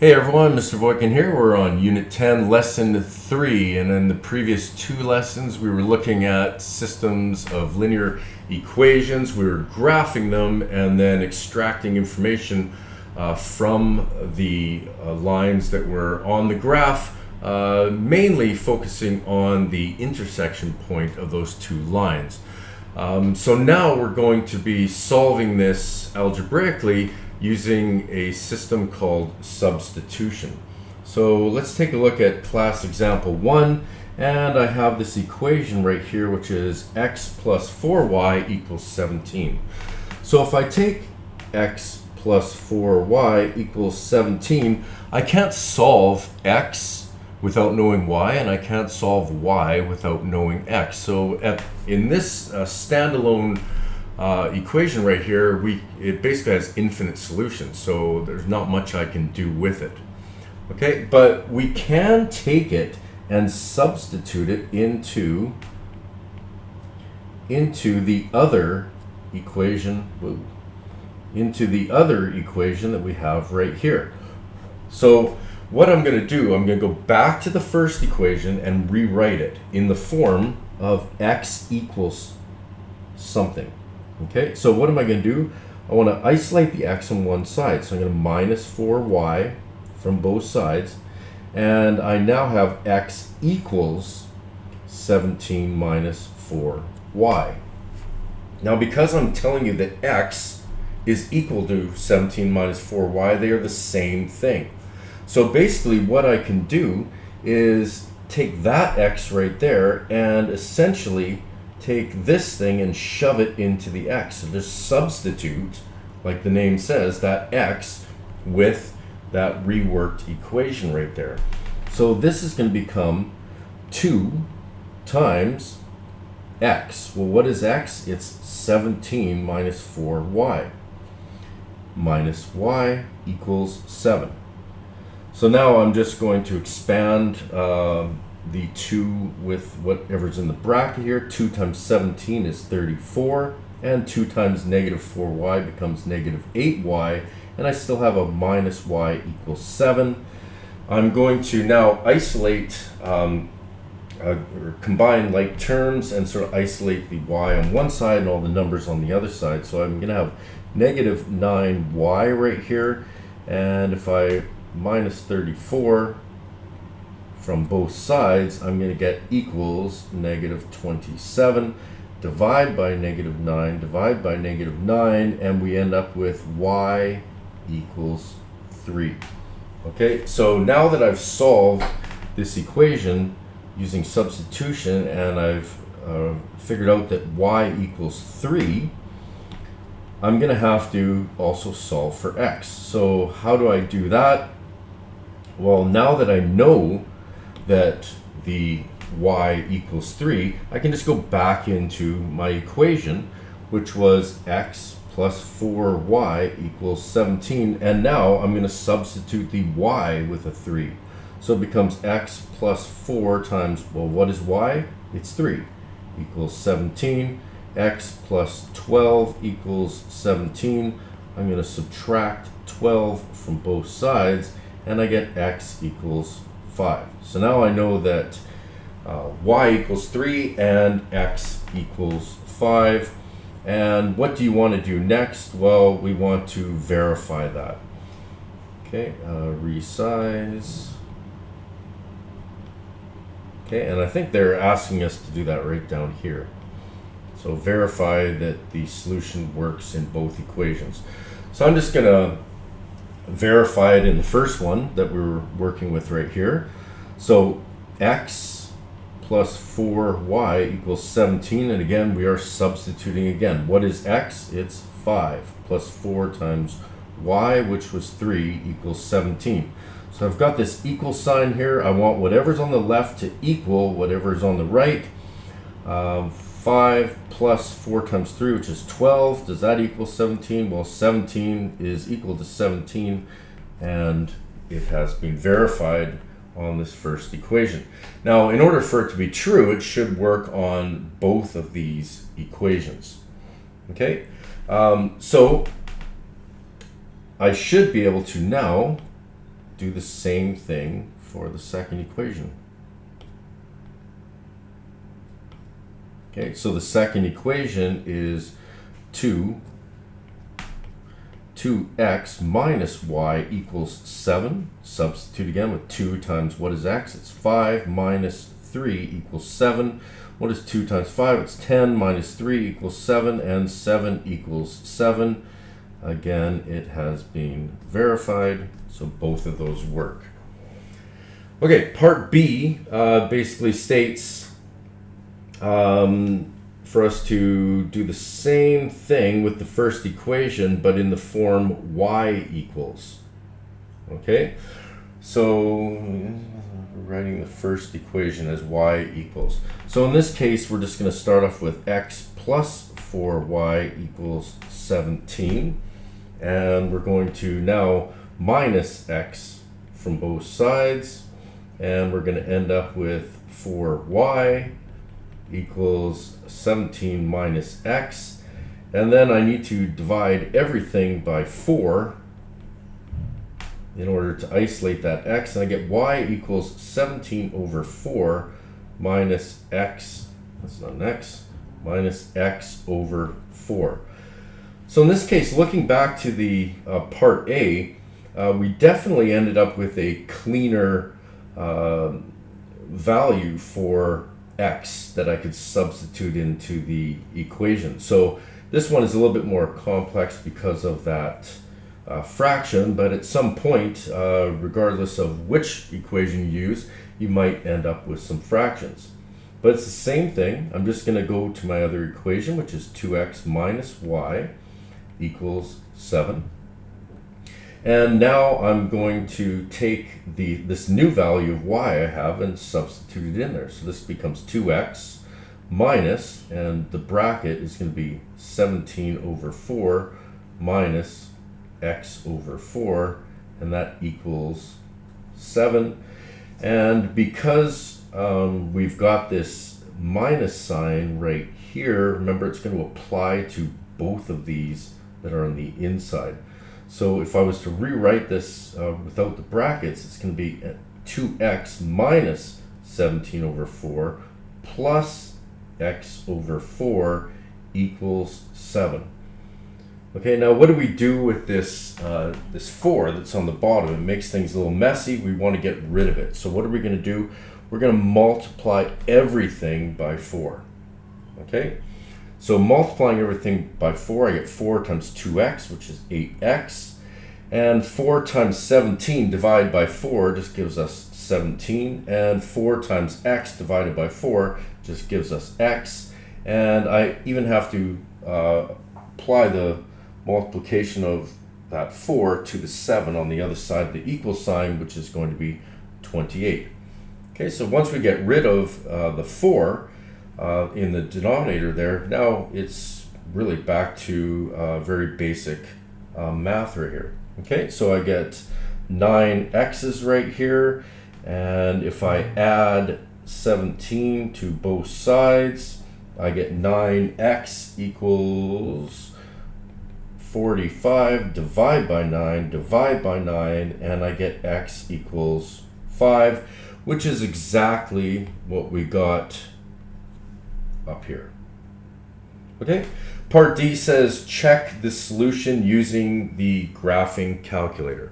Hey everyone, Mr. Voikin here. We're on Unit 10, Lesson 3, and in the previous two lessons we were looking at systems of linear equations. We were graphing them and then extracting information from the lines that were on the graph, mainly focusing on the intersection point of those two lines. So now we're going to be solving this algebraically using a system called substitution. So let's take a look at class example 1, and I have this equation right here which is x plus 4y equals 17. So if I take x plus 4y equals 17, I can't solve x without knowing y, and I can't solve y without knowing x. So in this standalone equation right here, it basically has infinite solutions, so there's not much I can do with it. Okay, but we can take it and substitute it into the other equation, that we have right here. So what I'm going to do, I'm going to go back to the first equation and rewrite it in the form of x equals something. Okay, so what am I going to do? I want to isolate the x on one side. So I'm going to minus 4y from both sides. And I now have x equals 17 minus 4y. Now, because I'm telling you that x is equal to 17 minus 4y, they are the same thing. So basically what I can do is take that x right there and essentially take this thing and shove it into the x. So just substitute, like the name says, that x with that reworked equation right there. So this is going to become 2 times x. Well, what is x? It's 17 minus 4y. Minus y equals 7. So now I'm just going to expand the 2 with whatever's in the bracket here. 2 times 17 is 34, and 2 times negative 4y becomes negative 8y, and I still have a minus y equals 7. I'm going to now isolate, or combine like terms and sort of isolate the y on one side and all the numbers on the other side. So I'm going to have negative 9y right here, and if I minus 34 from both sides, I'm going to get equals negative 27. Divide by negative 9, divide by negative 9, and we end up with y equals 3. Okay, so now that I've solved this equation using substitution and I've figured out that y equals 3, I'm going to have to also solve for x. So how do I do that? Well, now that I know that the y equals 3, I can just go back into my equation, which was x plus 4y equals 17, and now I'm going to substitute the y with a 3. So it becomes x plus 4 times, well, what is y? It's 3, equals 17. X plus 12 equals 17. I'm going to subtract 12 from both sides, and I get x equals 5. So now I know that y equals 3 and x equals 5. And what do you want to do next? Well, we want to verify that. Okay, resize. Okay, and I think they're asking us to do that right down here. So verify that the solution works in both equations. So I'm just going to verify it in the first one that we're working with right here. So x plus 4y equals 17, and again we are substituting again. What is x? It's 5 plus 4 times y, which was 3, equals 17. So I've got this equal sign here. I want whatever's on the left to equal whatever's on the right. 5 plus 4 times 3, which is 12. Does that equal 17? Well, 17 is equal to 17, and it has been verified on this first equation. Now, in order for it to be true, it should work on both of these equations. Okay, so I should be able to now do the same thing for the second equation. Okay, so the second equation is 2x minus y equals 7. Substitute again with 2 times what is x? It's 5 minus 3 equals 7. What is 2 times 5? It's 10 minus 3 equals 7, and 7 equals 7. Again, it has been verified, so both of those work. Okay, part B basically states for us to do the same thing with the first equation, but in the form y equals. Okay, so writing the first equation as y equals. So in this case, we're just going to start off with x plus 4y equals 17. And we're going to now minus x from both sides. And we're going to end up with 4y equals 17 minus x. And then I need to divide everything by 4 in order to isolate that x, and I get y equals 17 over 4 minus x, that's not an x, minus x over 4. So in this case, looking back to the part A, we definitely ended up with a cleaner value for x that I could substitute into the equation. So this one is a little bit more complex because of that fraction, but at some point, regardless of which equation you use, you might end up with some fractions. But it's the same thing. I'm just going to go to my other equation, which is 2x minus y equals 7. And now I'm going to take this new value of y I have and substitute it in there. So this becomes 2x minus, and the bracket is going to be 17 over 4 minus x over 4, and that equals 7. And because we've got this minus sign right here, remember it's going to apply to both of these that are on the inside. So if I was to rewrite this without the brackets, it's going to be 2x minus 17 over 4 plus x over 4 equals 7. Okay, now what do we do with this this 4 that's on the bottom? It makes things a little messy. We want to get rid of it. So what are we going to do? We're going to multiply everything by 4. Okay, so multiplying everything by 4, I get 4 times 2x, which is 8x. And 4 times 17 divided by 4 just gives us 17. And 4 times x divided by 4 just gives us x. And I even have to apply the multiplication of that 4 to the 7 on the other side of the equal sign, which is going to be 28. Okay, so once we get rid of the 4 in the denominator there, now it's really back to very basic math right here. Okay, so I get 9 x's right here, and if I add 17 to both sides, I get 9x equals 45, divide by 9, and I get x equals 5, which is exactly what we got up here. Okay, part D says check the solution using the graphing calculator.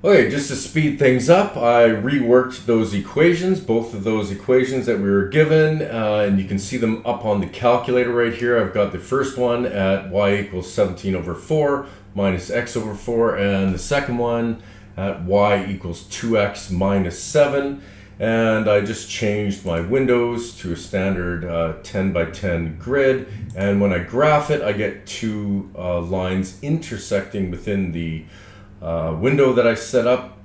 Okay, just to speed things up, I reworked those equations, both of those equations that we were given, and you can see them up on the calculator right here. I've got the first one at y equals 17 over 4 minus x over 4, and the second one at y equals 2x minus 7. And I just changed my windows to a standard 10 by 10 grid, and when I graph it, I get two lines intersecting within the window that I set up,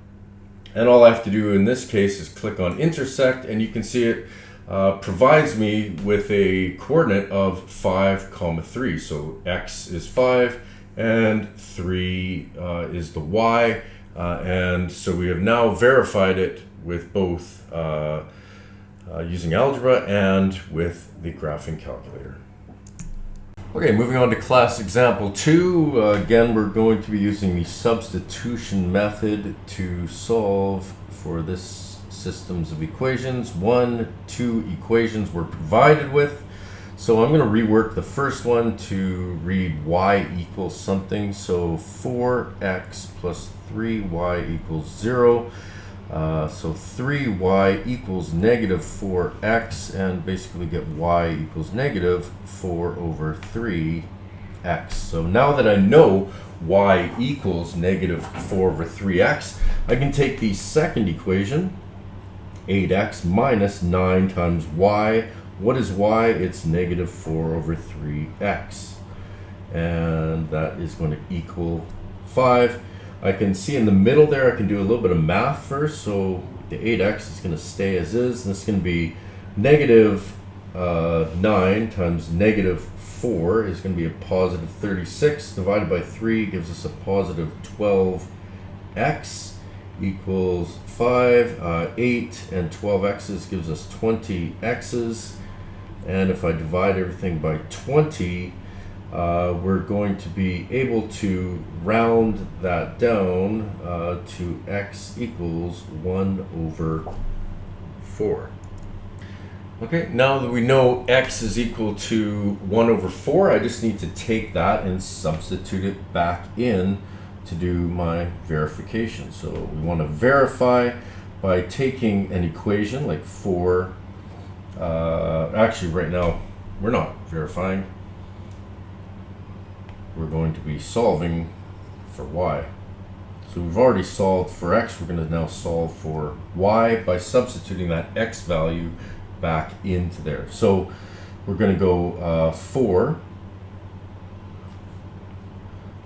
and all I have to do in this case is click on intersect, and you can see it provides me with a coordinate of 5, 3. So x is 5 and 3 is the y, and so we have now verified it with both using algebra and with the graphing calculator. Okay, moving on to class example 2. Again, we're going to be using the substitution method to solve for this systems of equations. 1, 2 equations we're provided with. So I'm going to rework the first one to read y equals something. So 4x plus 3y equals 0. So 3y equals negative 4x, and basically get y equals negative 4 over 3x. So now that I know y equals negative 4 over 3x, I can take the second equation, 8x minus 9 times y. What is y? It's negative 4 over 3x. And that is going to equal 5. I can see in the middle there, I can do a little bit of math first. So the 8x is going to stay as is. And this is going to be negative 9 times negative 4 is going to be a positive 36. Divided by 3 gives us a positive 12x equals 5. 8 and 12x's gives us 20x's. And if I divide everything by 20, we're going to be able to round that down to x equals 1 over 4. Okay, now that we know x is equal to 1 over 4, I just need to take that and substitute it back in to do my verification. So we want to verify by taking an equation like 4. Actually, right now, we're not verifying. We're going to be solving for y. So we've already solved for x. We're going to now solve for y by substituting that x value back into there. So we're going to go 4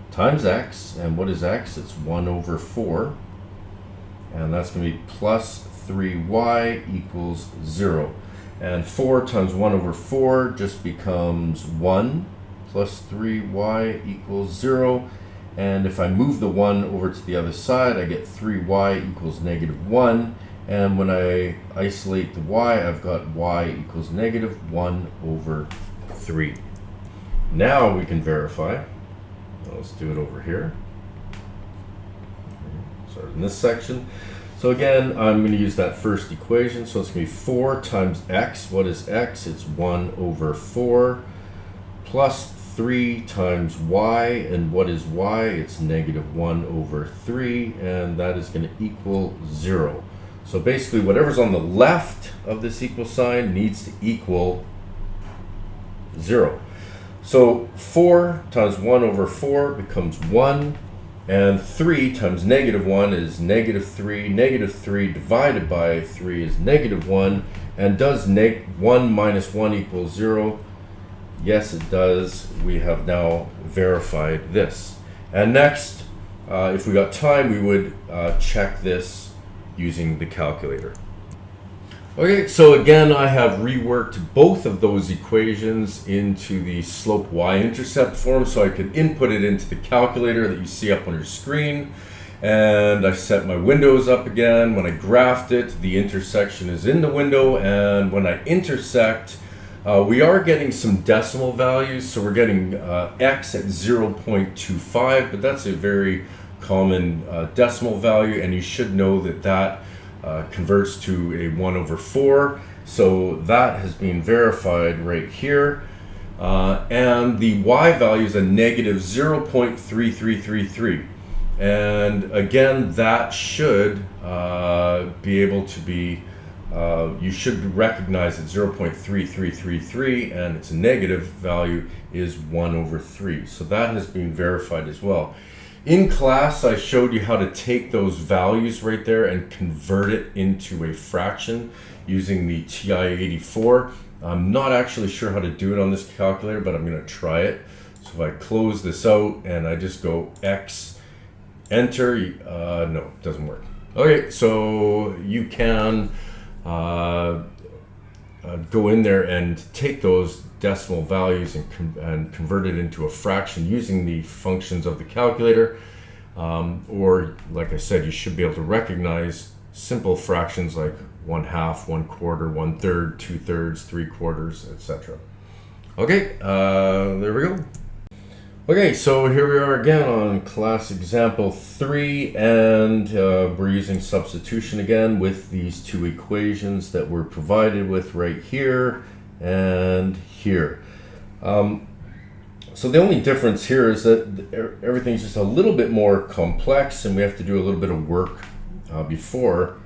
times x. And what is x? It's 1 over 4. And that's going to be plus 3y equals 0. And 4 times 1 over 4 just becomes 1. Plus 3y equals 0. And if I move the 1 over to the other side, I get 3y equals negative 1. And when I isolate the y, I've got y equals negative 1 over 3. Now we can verify. Let's do it over here. Start in this section. So again, I'm going to use that first equation. So it's going to be 4 times x. What is x? It's 1 over 4 plus 3 times y, and what is y? It's negative 1 over 3, and that is going to equal 0. So basically, whatever's on the left of this equal sign needs to equal 0. So 4 times 1 over 4 becomes 1, and 3 times negative 1 is negative 3. Negative 3 divided by 3 is negative 1, and does 1 minus 1 equal 0? Yes, it does. We have now verified this. And next, if we got time, we would check this using the calculator. Okay, so again, I have reworked both of those equations into the slope y-intercept form so I could input it into the calculator that you see up on your screen. And I set my windows up again. When I graphed it, the intersection is in the window, and when I intersect, we are getting some decimal values, so we're getting x at 0.25, but that's a very common decimal value, and you should know that that converts to a 1 over 4. So that has been verified right here. And the y value is a negative 0.3333. And again, that should be able to be you should recognize that 0.3333 and its negative value is 1 over 3. So that has been verified as well. In class, I showed you how to take those values right there and convert it into a fraction using the TI-84. I'm not actually sure how to do it on this calculator, but I'm going to try it. So if I close this out and I just go X, enter, no, it doesn't work. Okay, so you can go in there and take those decimal values and convert it into a fraction using the functions of the calculator. Or, like I said, you should be able to recognize simple fractions like 1/2, 1/4, 1/3, 2/3, 3/4, etc. Okay, there we go. Okay, so here we are again on class example 3, and we're using substitution again with these two equations that we're provided with right here and here. So the only difference here is that everything's just a little bit more complex, and we have to do a little bit of work before,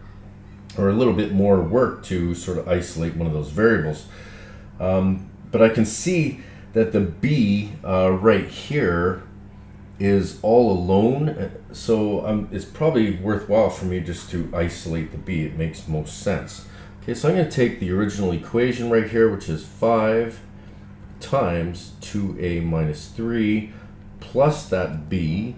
or a little bit more work to sort of isolate one of those variables. But I can see that the b right here is all alone, so it's probably worthwhile for me just to isolate the b. It makes most sense. Okay, so I'm going to take the original equation right here, which is 5 times 2a minus 3 plus that b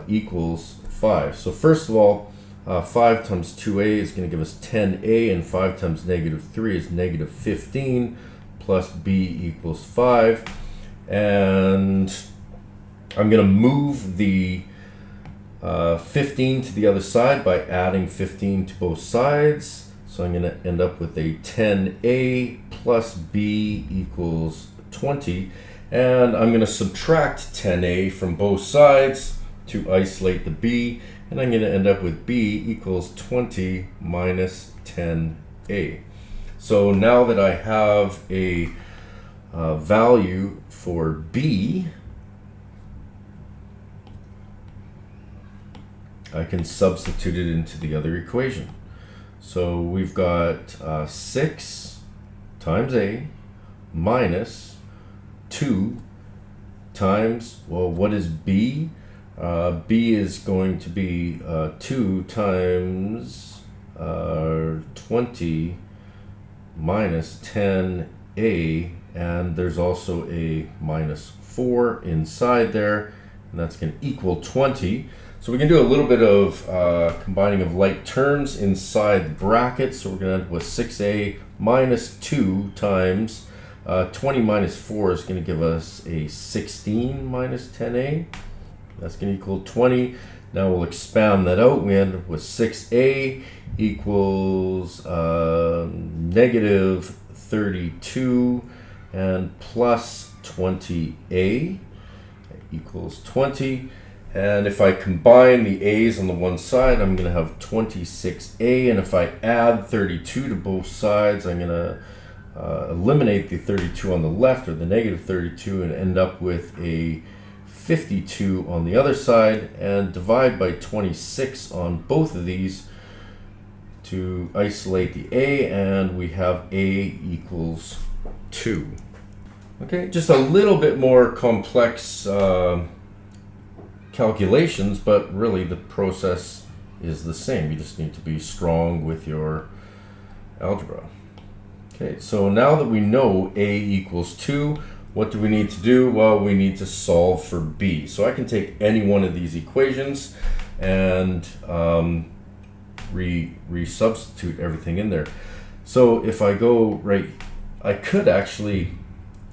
equals 5. So first of all, 5 times 2a is going to give us 10a, and 5 times negative 3 is negative 15, plus b equals 5. And I'm going to move the 15 to the other side by adding 15 to both sides. So I'm going to end up with a 10a plus b equals 20. And I'm going to subtract 10a from both sides to isolate the b. And I'm going to end up with b equals 20 minus 10a. So now that I have a value for b, I can substitute it into the other equation. So we've got 6 times a minus 2 times, well, what is b? B is going to be 2 times 20 minus 10a, and there's also a minus 4 inside there, and that's going to equal 20. So we can do a little bit of combining of like terms inside the brackets. So we're going to end up with 6a minus 2 times 20 minus 4 is going to give us a 16 minus 10a. That's going to equal 20. Now we'll expand that out. We end up with 6a equals negative 32, and plus 20a equals 20. And if I combine the a's on the one side, I'm going to have 26a. And if I add 32 to both sides, I'm going to eliminate the 32 on the left, or the negative 32, and end up with a 52 on the other side, and divide by 26 on both of these to isolate the a, and we have a equals 2. Okay, just a little bit more complex calculations, but really the process is the same. You just need to be strong with your algebra. Okay, so now that we know a equals 2, what do we need to do? Well, we need to solve for b. So I can take any one of these equations and resubstitute everything in there. So if I go right, I could actually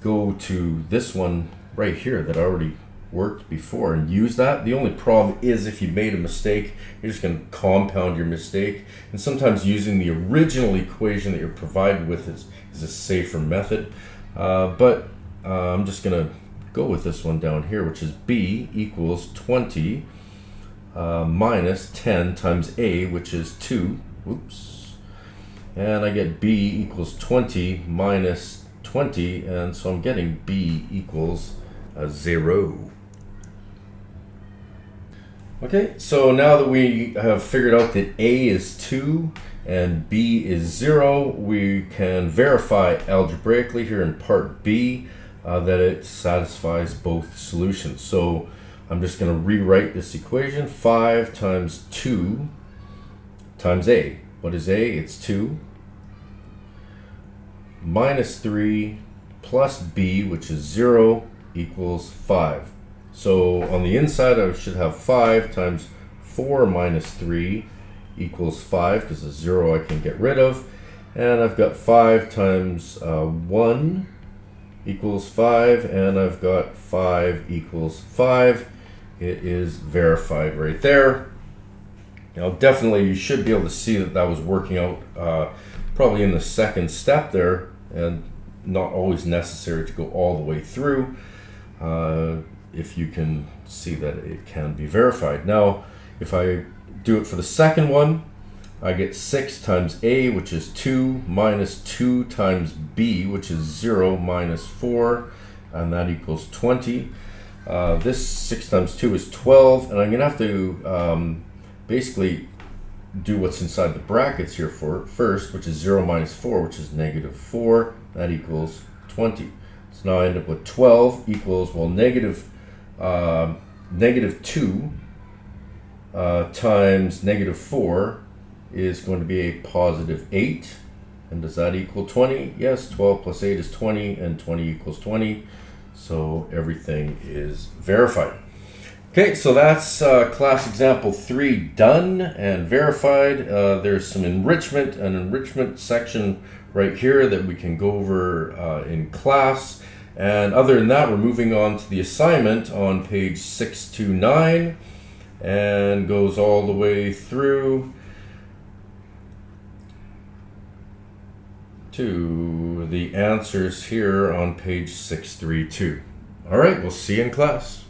go to this one right here that already worked before and use that. The only problem is if you made a mistake, you're just going to compound your mistake. And sometimes using the original equation that you're provided with is a safer method. But I'm just going to go with this one down here, which is b equals 20 minus 10 times a, which is 2. Oops. And I get b equals 20 minus 20, and so I'm getting b equals 0. Okay, so now that we have figured out that a is 2 and b is 0, we can verify algebraically here in part b that it satisfies both solutions. So I'm just going to rewrite this equation. 5 times 2 times a. What is a? It's 2. Minus 3 plus b, which is 0, equals 5. So on the inside, I should have 5 times 4 minus 3 equals 5, because the 0 I can get rid of. And I've got 5 times 1 equals 5, and I've got 5 equals 5. It is verified right there. Now definitely you should be able to see that that was working out probably in the second step there, and not always necessary to go all the way through if you can see that it can be verified. Now, if I do it for the second one, I get 6 times A, which is 2, minus 2 times B, which is 0, minus 4, and that equals 20. This 6 times 2 is 12, and I'm going to have to basically do what's inside the brackets here first, which is 0 minus 4, which is negative 4. That equals 20. So now I end up with 12 equals, well, negative 2 times negative 4 is going to be a positive 8. And does that equal 20? Yes, 12 plus 8 is 20, and 20 equals 20. So everything is verified. Okay, so that's class example 3 done and verified. There's some an enrichment section right here that we can go over in class. And other than that, we're moving on to the assignment on page 629 and goes all the way through to the answers here on page 632. All right, we'll see you in class.